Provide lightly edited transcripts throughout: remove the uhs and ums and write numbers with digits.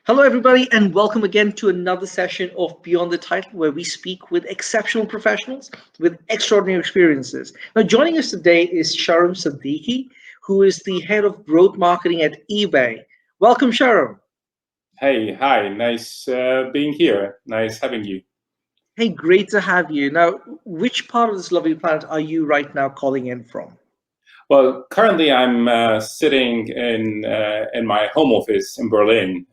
Hello, everybody, and welcome again to another session of Beyond the Title, where we speak with exceptional professionals with extraordinary experiences. Now, joining us today is Sharam Sadeghi, who is the head of growth marketing at eBay. Welcome, Sharam. Hey, hi, nice being here. Nice having you. Hey, great to have you. Now, which part of this lovely planet are you right now calling in from? Well, currently I'm sitting in my home office in Berlin,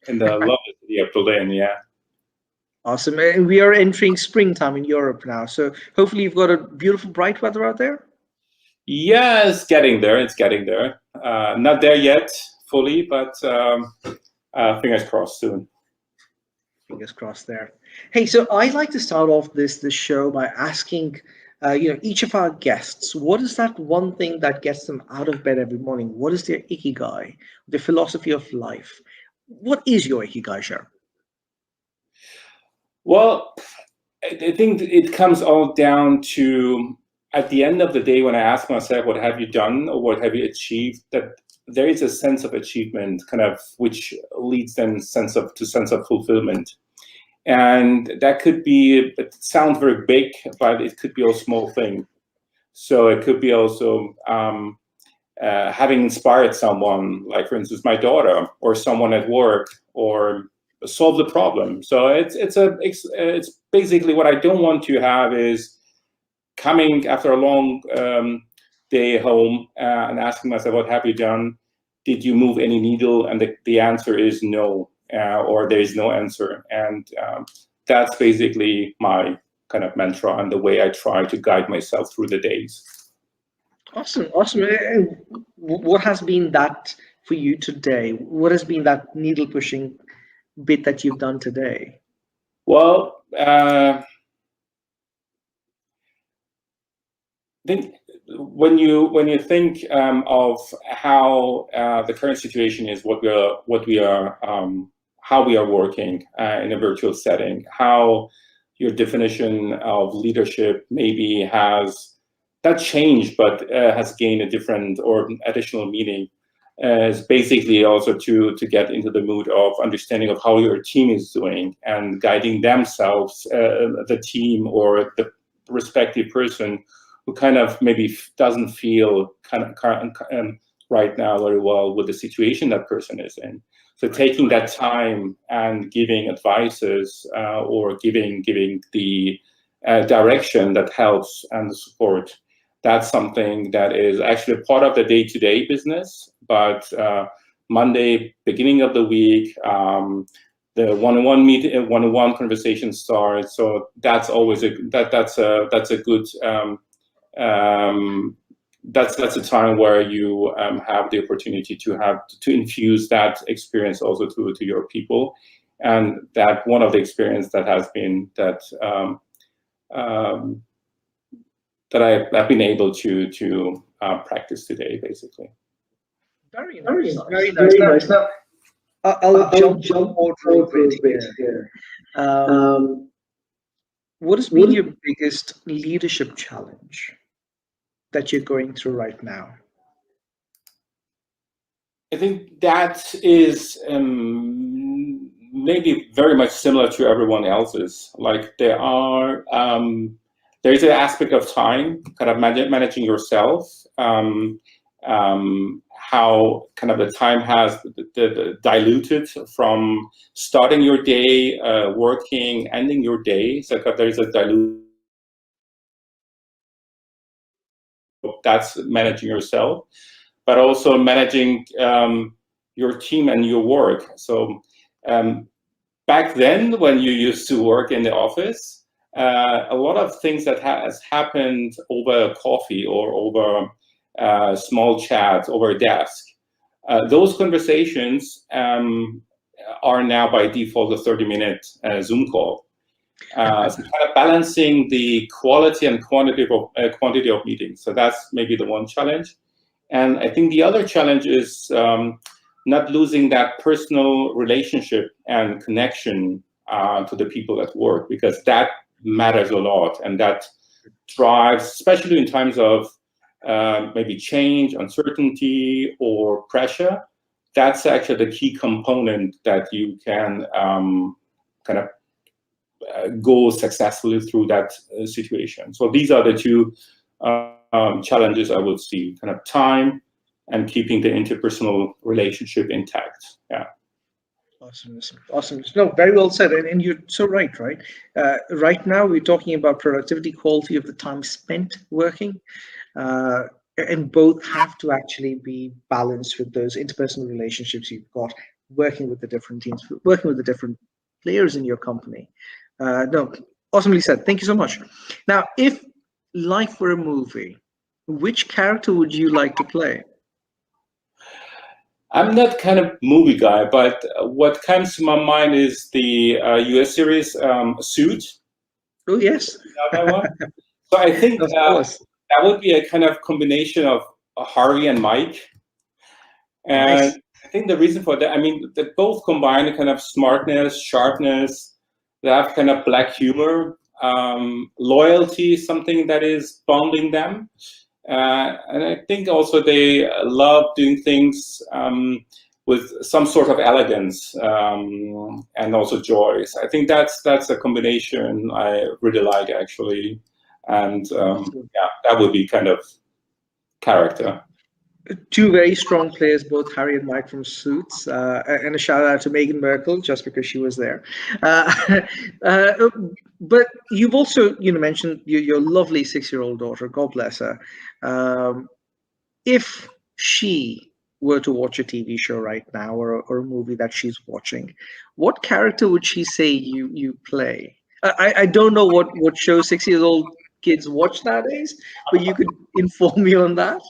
in the lovely city of Berlin. Yeah. Awesome. And we are entering springtime in Europe now, so hopefully you've got a beautiful, bright weather out there. Yeah, it's getting there. It's getting there. Not there yet fully, but fingers crossed soon. Fingers crossed there. Hey, so I'd like to start off this show by asking, each of our guests, what is that one thing that gets them out of bed every morning? What is their ikigai, their philosophy of life? What is your ikigai, Sharon? Well, I think it comes all down to at the end of the day when I ask myself, what have you done or what have you achieved? That there is a sense of achievement, kind of, which leads then sense of fulfillment. And that could be, it sounds very big, but it could be a small thing. So it could be also having inspired someone, like for instance, my daughter or someone at work, or solve the problem. So it's basically what I don't want to have is coming after a long day home and asking myself, what have you done? Did you move any needle? And the answer is no. Or there is no answer. And that's basically my kind of mantra and the way I try to guide myself through the days. Awesome, awesome. What has been that for you today? What has been that needle pushing bit that you've done today? Well, I think when you think of how the current situation is, how we are working in a virtual setting, how your definition of leadership maybe has that changed, but has gained a different or additional meaning. Is basically also to get into the mood of understanding of how your team is doing and guiding themselves, the team or the respective person who kind of maybe doesn't feel kind of right now very well with the situation that person is in. So taking that time and giving advices or giving the direction that helps and the support, that's something that is actually a part of the day-to-day business. But Monday, beginning of the week, the one-on-one meeting, one-on-one conversation starts. So that's always that's a good. That's a time where you have the opportunity to infuse that experience also to your people, and that one of the experience that has been that I've been able to practice today, basically. Very Very nice, nice, very nice. very Now, nice. Now, I'll I'll jump jump forward for a forward for bit a bit here. here. Um, Um, what has been what your biggest leadership challenge that you're going through right now? I think that is maybe very much similar to everyone else's. Like there is an aspect of time, kind of managing yourself, how kind of the time has the diluted from starting your day, working, ending your day. So there is a dilute. That's managing yourself, but also managing your team and your work. So back then, when you used to work in the office, a lot of things that has happened over coffee or over small chats over a desk. Those conversations are now by default a 30-minute Zoom call. So kind of balancing the quality and quantity of meetings. So that's maybe the one challenge. And I think the other challenge is not losing that personal relationship and connection to the people at work, because that matters a lot, and that drives, especially in times of maybe change, uncertainty, or pressure. that's actually the key component that you can kind of go successfully through that situation. So these are the two challenges I would see: kind of time and keeping the interpersonal relationship intact. Yeah. Awesome. Awesome. No, very well said. And you're so right, right? Right now, we're talking about productivity, quality of the time spent working. Uh, and both have to actually be balanced with those interpersonal relationships you've got, working with the different teams, working with the different players in your company. No, awesomely said. Thank you so much. Now, if life were a movie, which character would you like to play? I'm not kind of movie guy, but what comes to my mind is the US series Suit. Oh, yes. You know that one? So I think Of course. that would be a kind of combination of Harvey and Mike. And Nice. I think the reason for that, I mean, they both combine a kind of smartness, sharpness. They have kind of black humor. Loyalty is something that is bonding them. And I think also they love doing things with some sort of elegance and also joy. So I think that's a combination I really like, actually. And yeah, that would be kind of character. Two very strong players, both Harry and Mike from Suits, and a shout out to Meghan Merkel just because she was there. Uh, uh, but you've also, mentioned your lovely 6-year-old daughter. God bless her. Um, if she were to watch a TV show right now, or a movie that she's watching, what character would she say you play? I don't know what show 6 years old kids watch nowadays, but you could inform me on that.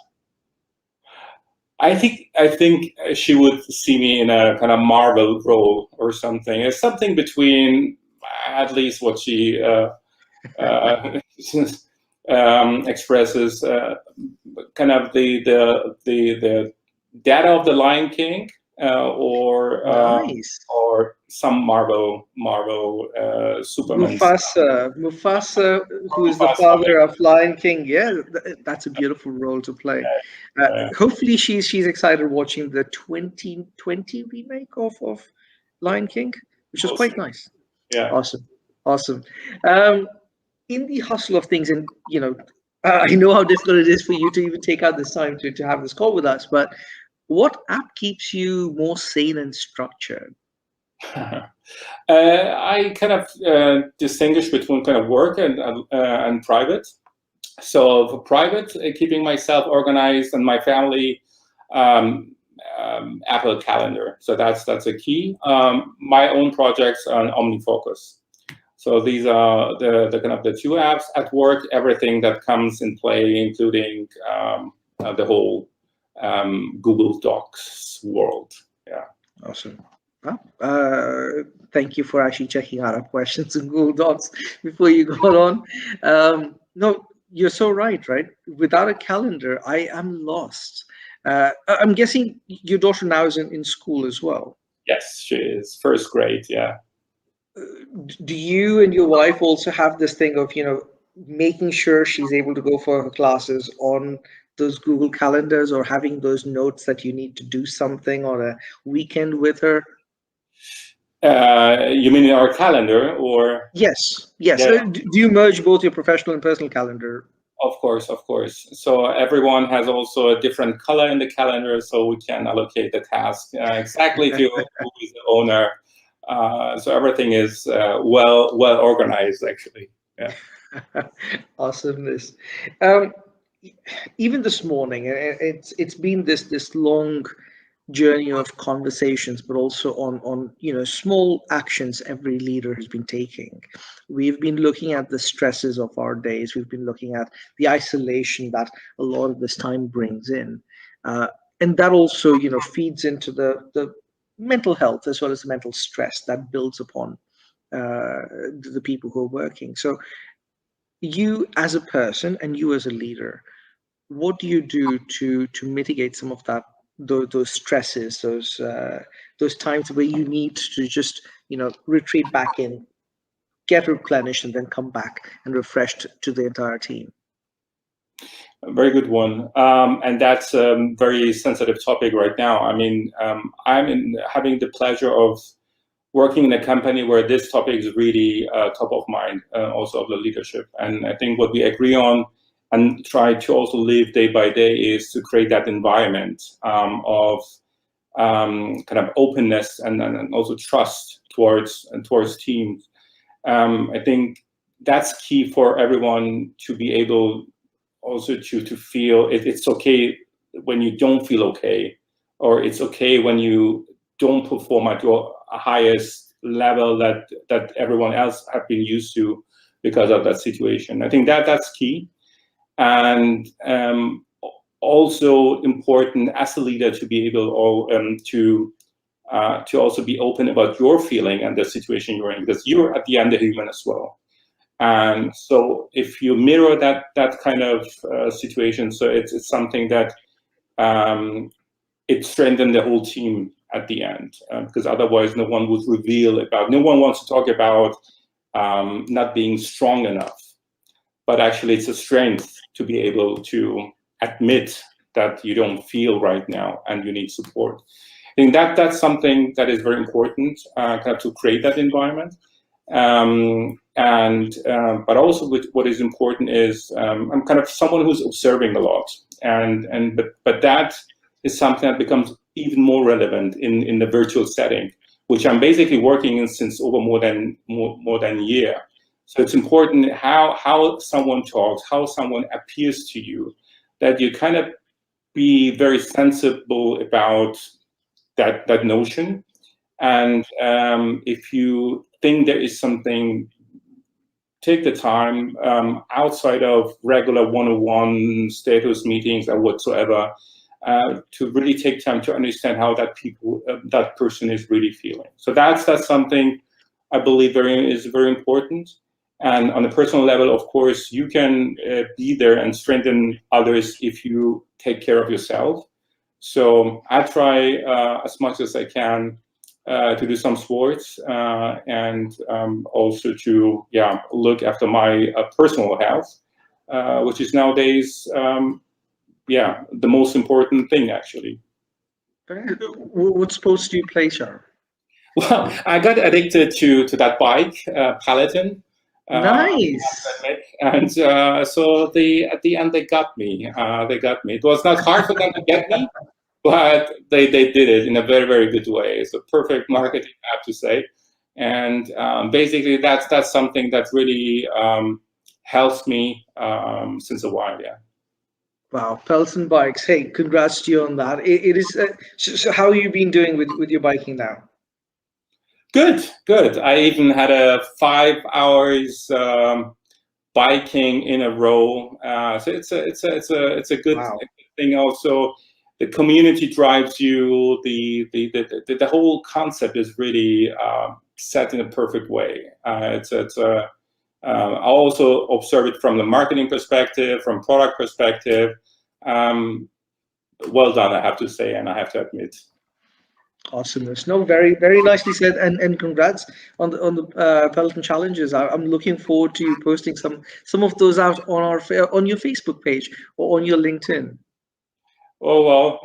I think she would see me in a kind of Marvel role or something. It's something between at least what she uh, expresses, kind of the data of the Lion King, Nice. or some Marvel Superman stuff. Mufasa, who is the Mufasa, father of Lion King. Yeah, that's a beautiful role to play. Hopefully, she's excited watching the 2020 remake of Lion King, which was we'll see. quite nice. Yeah. Awesome, awesome. Um, in the hustle of things, and I know how difficult it is for you to even take out this time to have this call with us, but what app keeps you more sane and structured? I kind of distinguish between kind of work and private. So for private, keeping myself organized and my family, um, Apple Calendar. So that's a key. My own projects on OmniFocus. So these are the kind of the two apps. At work, everything that comes in play, including the whole Google Docs world. Yeah. Awesome. Well, thank you for actually checking out our questions in Google Docs before you got on. No, you're so right, right? Without a calendar, I am lost. I'm guessing your daughter now is in school as well. Yes, she is first grade. Yeah. Do you and your wife also have this thing of, making sure she's able to go for her classes on those Google calendars, or having those notes that you need to do something on a weekend with her? You mean in our calendar, or? Yes, yes. Yeah, Do you merge both your professional and personal calendar? of course, of course. So everyone has also a different color in the calendar, so we can allocate the task exactly to who is the owner. So everything is well organized, actually. Yeah. Awesomeness. Um, Even this morning, it's been this long journey of conversations, but also on small actions every leader has been taking. We've been looking at the stresses of our days. We've been looking at the isolation that a lot of this time brings in, uh, and that also feeds into the mental health, as well as the mental stress that builds upon the people who are working. So you as a person and you as a leader, what do you do to mitigate some of that, those stresses, those times where you need to just retreat back in, get replenished, and then come back and refreshed to the entire team? Very good one. And that's a very sensitive topic right now. I mean, having the pleasure of working in a company where this topic is really top of mind, also of the leadership. And I think what we agree on and try to also live day by day is to create that environment of kind of openness and also trust towards teams. I think that's key for everyone to be able also to feel it's okay when you don't feel okay, or it's okay when you don't perform at your highest level that everyone else have been used to because of that situation. I think that's key. And also important as a leader to be able to also be open about your feeling and the situation you're in, because you're at the end a human as well. And so if you mirror that kind of situation, so it's something that it strengthens the whole team at the end, because otherwise no one would no one wants to talk about not being strong enough. But actually it's a strength to be able to admit that you don't feel right now and you need support. I think that's something that is very important, kind of to create that environment. But also what is important is I'm kind of someone who's observing a lot, but that is something that becomes even more relevant in the virtual setting, which I'm basically working in since over more than a year. So it's important how someone talks, how someone appears to you, that you kind of be very sensible about that notion. And if you think there is something, take the time outside of regular one-on-one status meetings or whatsoever to really take time to understand how that person is really feeling. So that's something I believe is very important. And on a personal level, of course, you can be there and strengthen others if you take care of yourself. So I try as much as I can to do some sports and also to look after my personal health, which is nowadays the most important thing, actually. What sports do you play, Sharam? Well, I got addicted to that bike, Peloton. Nice. And so at the end they got me. It was not hard for them to get me, but they did it in a very, very good way. It's a perfect marketing, I have to say. And basically that's something that really helps me since a while. Yeah. Wow, Peloton bikes. Hey, congrats to you on that. It is. So how have you been doing with your biking now? Good. I even had a 5 hours biking in a row. So it's a good thing. Also, the community drives you. The whole concept is really set in a perfect way. I also observe it from the marketing perspective, from product perspective. Well done, I have to say, and I have to admit. Awesomeness. No, very, very nicely said, and congrats on the Peloton challenges. I'm looking forward to you posting some of those out on your Facebook page or on your LinkedIn. Oh well,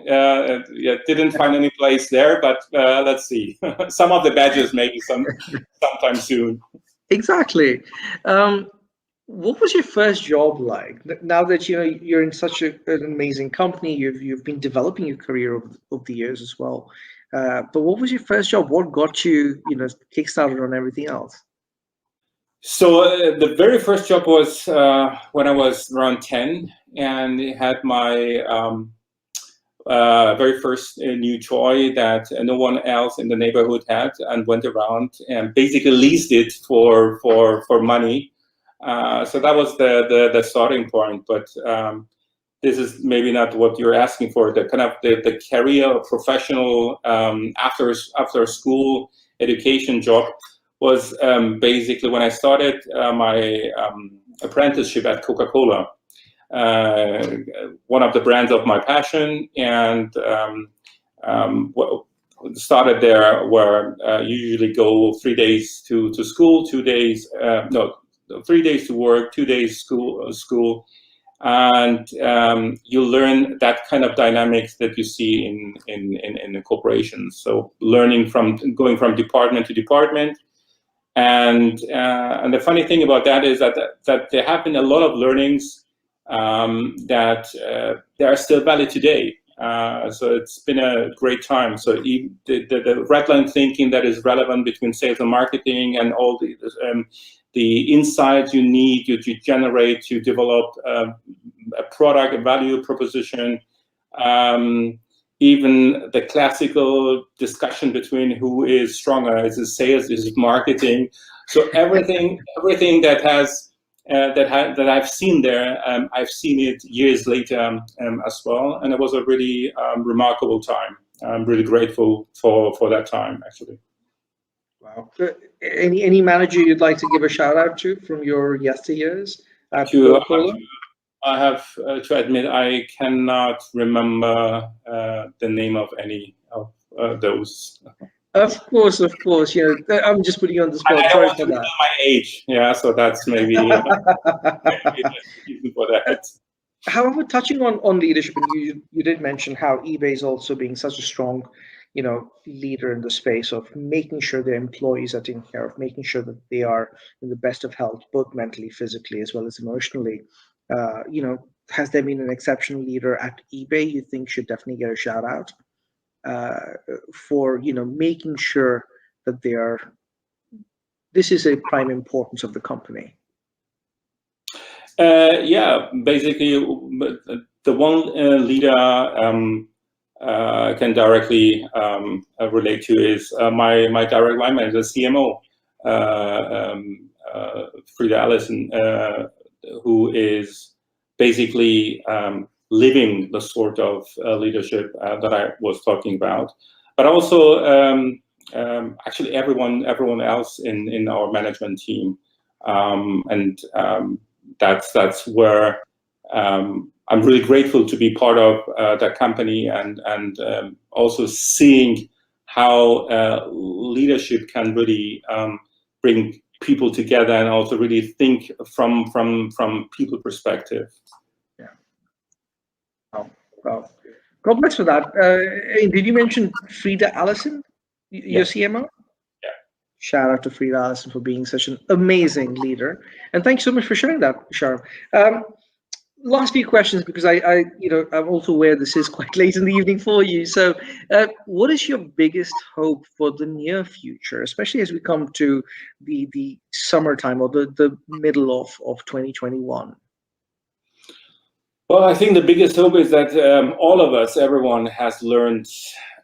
didn't find any place there, but let's see. Some of the badges maybe sometime soon. Exactly. What was your first job like? Now that you're in such an amazing company, you've been developing your career over the years as well. But what was your first job? What got you, kickstarted on everything else? So the very first job was when I was around 10, and it had my very first new toy that no one else in the neighborhood had, and went around and basically leased it for money. So that was the starting point. But this is maybe not what you're asking for. The kind of the career, professional after school education job was basically when I started my apprenticeship at Coca-Cola, one of the brands of my passion, and started there where you usually go 3 days to school, 2 days 3 days to work, 2 days school, and you learn that kind of dynamics that you see in the corporations. So going from department to department, and the funny thing about that is that there have been a lot of learnings that they are still valid today. So it's been a great time. So the red line thinking that is relevant between sales and marketing, and all the insights you need to generate to develop a product, a value proposition, even the classical discussion between who is stronger, is it sales, is it marketing? So everything that has that I've seen there, I've seen it years later as well, and it was a really remarkable time. I'm really grateful for that time, actually. Wow. Any manager you'd like to give a shout out to from your yesteryears at To Coca-Cola? I have to admit, I cannot remember the name of any of those. Of course. You know, I'm just putting you on the spot. I don't Sorry want for to reveal my age, yeah, so that's maybe that. the reason for that. However, touching on leadership, and you did mention how eBay is also being such a strong, you know, leader in the space of making sure their employees are taken care of, making sure that they are in the best of health, both mentally, physically, as well as emotionally. You know, has there been an exceptional leader at eBay you think should definitely get a shout out for, you know, making sure that they are? This is a prime importance of the company. Yeah, basically, the one leader can directly relate to is my direct line manager, CMO, Frida Allison, who is basically living the sort of leadership that I was talking about, but also actually everyone else in our management team, and that's where I'm really grateful to be part of that company, and also seeing how leadership can really bring people together, and also really think from people perspective. Yeah. Wow. God bless for that. Did you mention Frida Allison, your CMO? Yeah. Shout out to Frida Allison for being such an amazing leader, and thanks so much for sharing that, Sharam. Last few questions, because you know, I'm also aware this is quite late in the evening for you. So, what is your biggest hope for the near future, especially as we come to the summertime or the middle of 2021? Well, I think the biggest hope is that all of us, everyone, has learned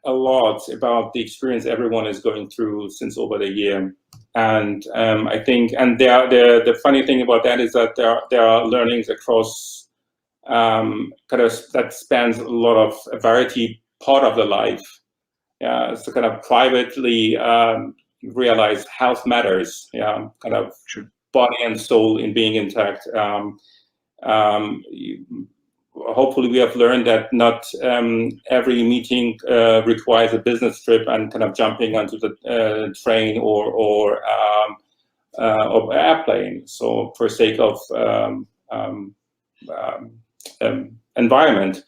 a lot about the experience everyone is going through since over the year. And I think, and the funny thing about that is that there are learnings across kind of that spans a lot of a variety part of the life. Yeah, so kind of privately realize health matters. Yeah, kind of body and soul in being intact. Hopefully we have learned that not every meeting requires a business trip and kind of jumping onto the train or airplane. So for sake of environment.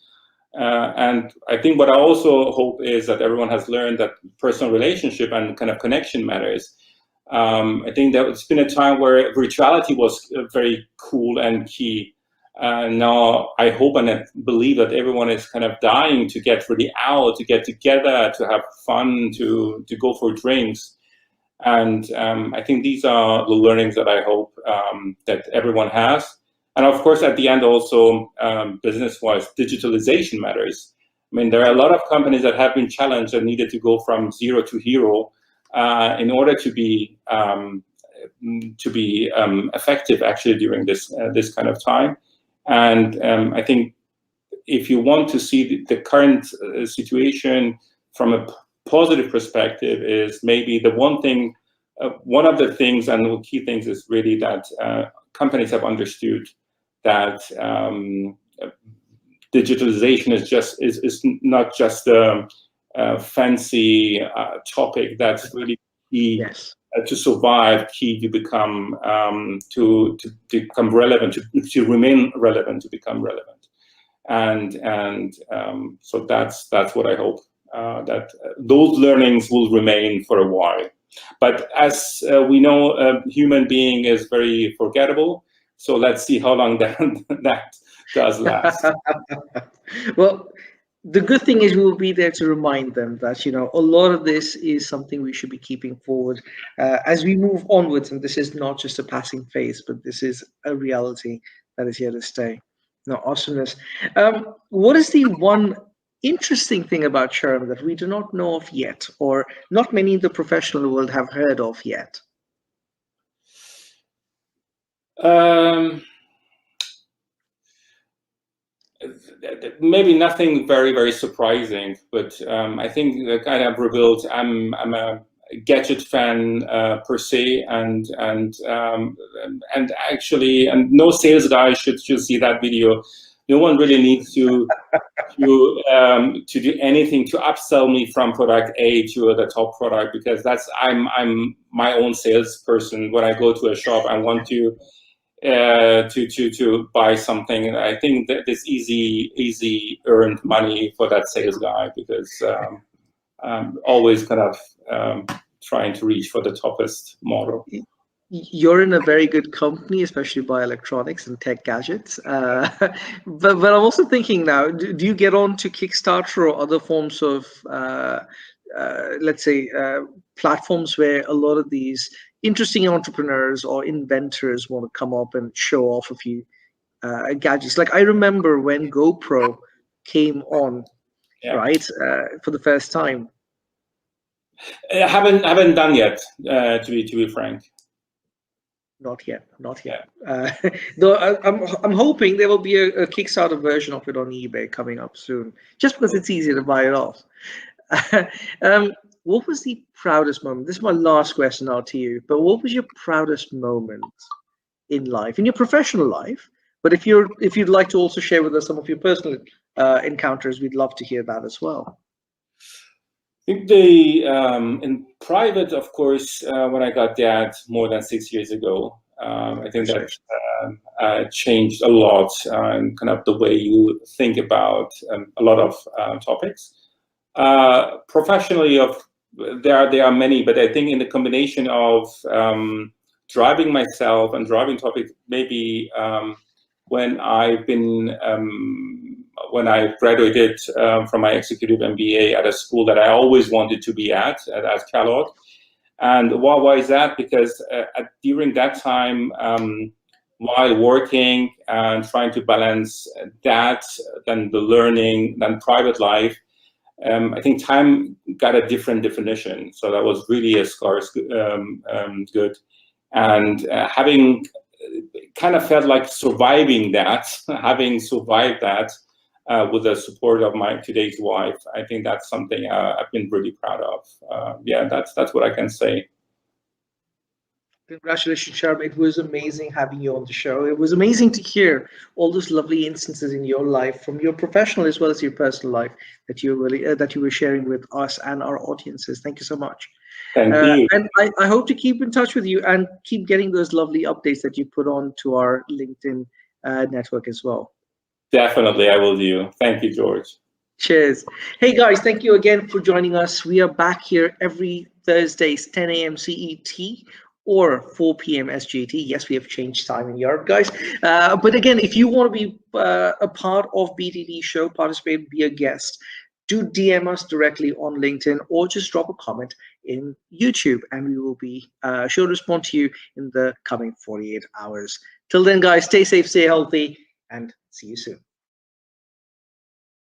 And I think what I also hope is that everyone has learned that personal relationship and kind of connection matters. I think that it's been a time where virtuality was very cool and key. Now I hope and I believe that everyone is kind of dying to get really out, to get together, to have fun, to go for drinks. And I think these are the learnings that I hope that everyone has. And of course, at the end also, business-wise, digitalization matters. I mean, there are a lot of companies that have been challenged and needed to go from zero to hero in order to be effective actually during this kind of time. And I think if you want to see the current situation from a positive perspective, is maybe the one thing, one of the things and the key things is really that companies have understood that digitalization is not just a fancy topic that's really key Yes. to survive, key to become to become relevant, to remain relevant, to become relevant, and so that's what I hope, that those learnings will remain for a while. But as we know, a human being is very forgettable. So let's see how long that does last. Well, the good thing is we will be there to remind them that a lot of this is something we should be keeping forward as we move onwards, and this is not just a passing phase, but this is a reality that is here to stay. No, awesomeness. What is the one interesting thing about Sharm that we do not know of yet, or not many in the professional world have heard of yet? Um, Maybe nothing very, very surprising, but I think kind of revealed I'm a gadget fan per se, and actually, and no sales guy should see that video. No one really needs to do anything to upsell me from product A to the top product, because I'm my own salesperson. When I go to a shop, I want to buy something, and I think that this easy earned money for that sales guy, because I'm always kind of trying to reach for the toppest model. You're in a very good company, especially by electronics and tech gadgets. But I'm also thinking now, do you get on to Kickstarter or other forms of, let's say, platforms where a lot of these interesting entrepreneurs or inventors want to come up and show off a few gadgets? Like I remember when GoPro came on, Yeah, right, for the first time. I haven't done yet, to be frank. Not yet, not Yeah. yet. Though I'm hoping there will be a Kickstarter version of it on eBay coming up soon, just because it's easier to buy it off. um, what was the proudest moment? This is my last question now to you. But what was your proudest moment in life, in your professional life? But if you'd like to also share with us some of your personal encounters, we'd love to hear that as well. I think the in private, of course, when I got that more than 6 years ago, I think that changed a lot, and kind of the way you think about a lot of topics. Professionally, there are many, but I think in the combination of driving myself and driving topics, maybe when when I graduated from my executive MBA at a school that I always wanted to be at Kellogg. And why is that? Because during that time, while working and trying to balance that, then the learning, then private life, I think time got a different definition. So that was really a scarce good. And having kind of felt like surviving that, having survived that with the support of my today's wife, I think that's something I've been really proud of. Yeah, that's what I can say. Congratulations, Sharam. It was amazing having you on the show. It was amazing to hear all those lovely instances in your life, from your professional as well as your personal life, that you were sharing with us and our audiences. Thank you so much. Thank you. And I hope to keep in touch with you and keep getting those lovely updates that you put on to our LinkedIn network as well. Definitely, I will do. Thank you, George. Cheers. Hey guys, thank you again for joining us. We are back here every Thursdays, 10 a.m. CET or 4 p.m. SGT. Yes, we have changed time in Europe, guys. But again, if you want to be a part of BTD show, participate, be a guest, do DM us directly on LinkedIn or just drop a comment in YouTube, and we will be sure to respond to you in the coming 48 hours. Till then, guys, stay safe, stay healthy, and see you soon.